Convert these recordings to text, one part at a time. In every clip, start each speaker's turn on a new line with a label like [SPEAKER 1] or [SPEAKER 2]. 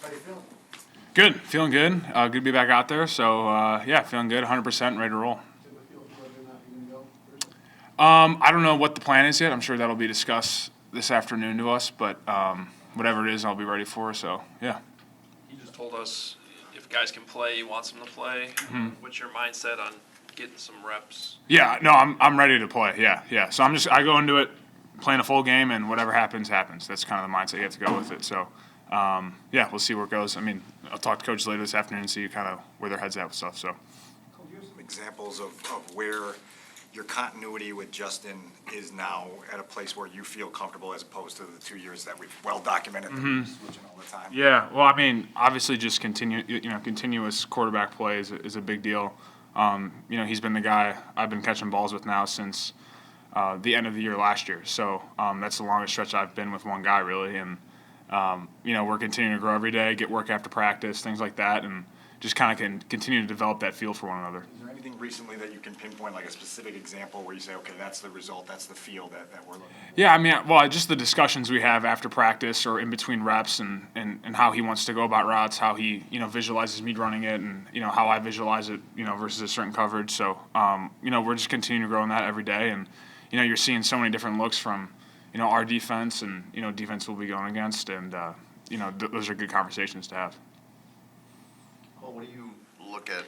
[SPEAKER 1] How you feeling?
[SPEAKER 2] Good, feeling good. Good to be back out there. So yeah, feeling good, 100%, ready to roll. I don't know what the plan is yet. I'm sure that'll be discussed this afternoon to us, but whatever it is, I'll be ready for. So yeah.
[SPEAKER 3] He just told us if guys can play, he wants them to play. What's your mindset on getting some reps?
[SPEAKER 2] Yeah, no, I'm ready to play. Yeah. So I go into it playing a full game, and whatever happens, happens. That's kind of the mindset you have to go with it. So yeah, we'll see where it goes. I mean, I'll talk to coaches later this afternoon and see kind of where their head's at with stuff. So.
[SPEAKER 1] Give some examples of where your continuity with Justin is now at a place where you feel comfortable as opposed to the 2 years that we've well documented them switching all the time.
[SPEAKER 2] Yeah, well, I mean, obviously, just continuous quarterback play is a big deal. He's been the guy I've been catching balls with now since the end of the year last year. So that's the longest stretch I've been with one guy, really. And we're continuing to grow every day, get work after practice, things like that, and just kind of can continue to develop that feel for one another.
[SPEAKER 1] Is there anything recently that you can pinpoint, like a specific example where you say, okay, that's the result, that's the feel that we're looking at?
[SPEAKER 2] Yeah, I mean, well, just the discussions we have after practice or in between reps and how he wants to go about routes, how he, visualizes me running it and, how I visualize it, versus a certain coverage. So, we're just continuing to grow in that every day. And, you're seeing so many different looks from, our defense and, defense we'll be going against. And, those are good conversations to have.
[SPEAKER 4] Well, what do you look at?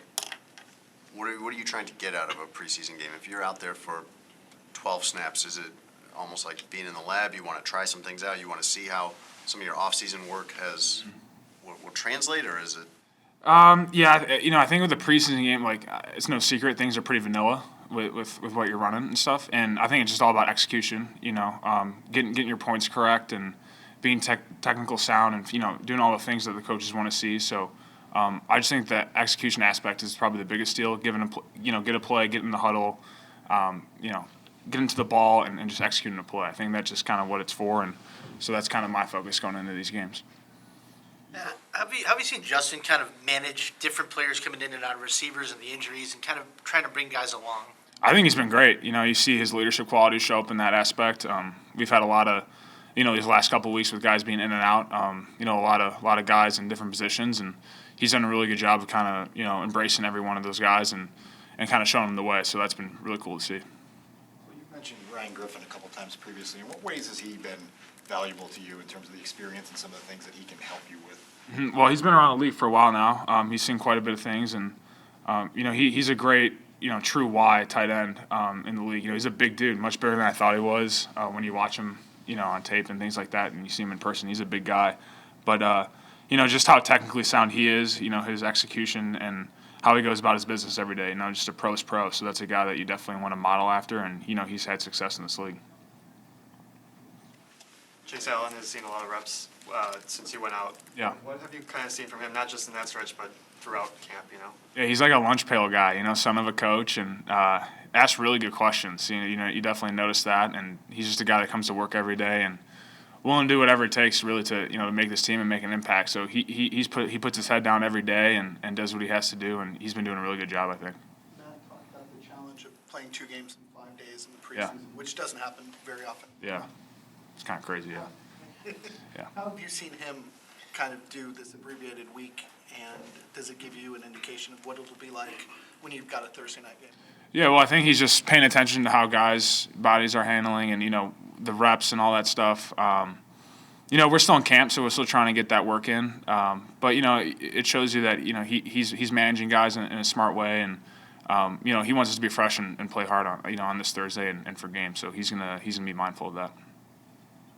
[SPEAKER 4] What are you trying to get out of a preseason game? If you're out there for 12 snaps, is it almost like being in the lab? You want to try some things out. You want to see how some of your off-season work will translate, or is it?
[SPEAKER 2] Yeah, I think with the preseason game, it's no secret things are pretty vanilla with what you're running and stuff. And I think it's just all about execution. Getting your points correct and being technical sound and doing all the things that the coaches want to see. So. I just think that execution aspect is probably the biggest deal. Get a play, get in the huddle, get into the ball and just executing a play. I think that's just kind of what it's for, and so that's kind of my focus going into these games.
[SPEAKER 5] Have you seen Justin kind of manage different players coming in and out of receivers and the injuries and kind of trying to bring guys along?
[SPEAKER 2] I think he's been great. You see his leadership qualities show up in that aspect. We've had a lot of, these last couple of weeks with guys being in and out. A lot of guys in different positions and. He's done a really good job of kind of, embracing every one of those guys and kind of showing them the way. So that's been really cool to see.
[SPEAKER 1] Well, you've mentioned Ryan Griffin a couple times previously. In what ways has he been valuable to you in terms of the experience and some of the things that he can help you with?
[SPEAKER 2] Well, he's been around the league for a while now. He's seen quite a bit of things. And, he's a great, true Y tight end in the league. He's a big dude, much bigger than I thought he was when you watch him, on tape and things like that. And you see him in person, he's a big guy. But, just how technically sound he is, his execution and how he goes about his business every day. Just a pro's pro. So that's a guy that you definitely want to model after, and, he's had success in this league.
[SPEAKER 6] Chase Allen has seen a lot of reps since he went out.
[SPEAKER 2] Yeah.
[SPEAKER 6] What have you kind of seen from him, not just in that stretch, but throughout camp,
[SPEAKER 2] Yeah, he's like a lunch pail guy, son of a coach, and asks really good questions. You definitely notice that, and he's just a guy that comes to work every day and willing to do whatever it takes really to to make this team and make an impact. So he puts his head down every day and does what he has to do, and he's been doing a really good job, I think.
[SPEAKER 5] Matt talked about the challenge of playing 2 games in 5 days in the preseason,
[SPEAKER 2] Yeah.
[SPEAKER 5] which doesn't happen very often.
[SPEAKER 2] Yeah, it's kind of crazy. Yeah.
[SPEAKER 5] How have you seen him kind of do this abbreviated week, and does it give you an indication of what it'll be like when you've got a Thursday night game?
[SPEAKER 2] Yeah, well, I think he's just paying attention to how guys' bodies are handling and, the reps and all that stuff. We're still in camp, so we're still trying to get that work in. But, it shows you that, he's managing guys in a smart way. And, he wants us to be fresh and play hard on this Thursday and for games. So he's gonna be mindful of that.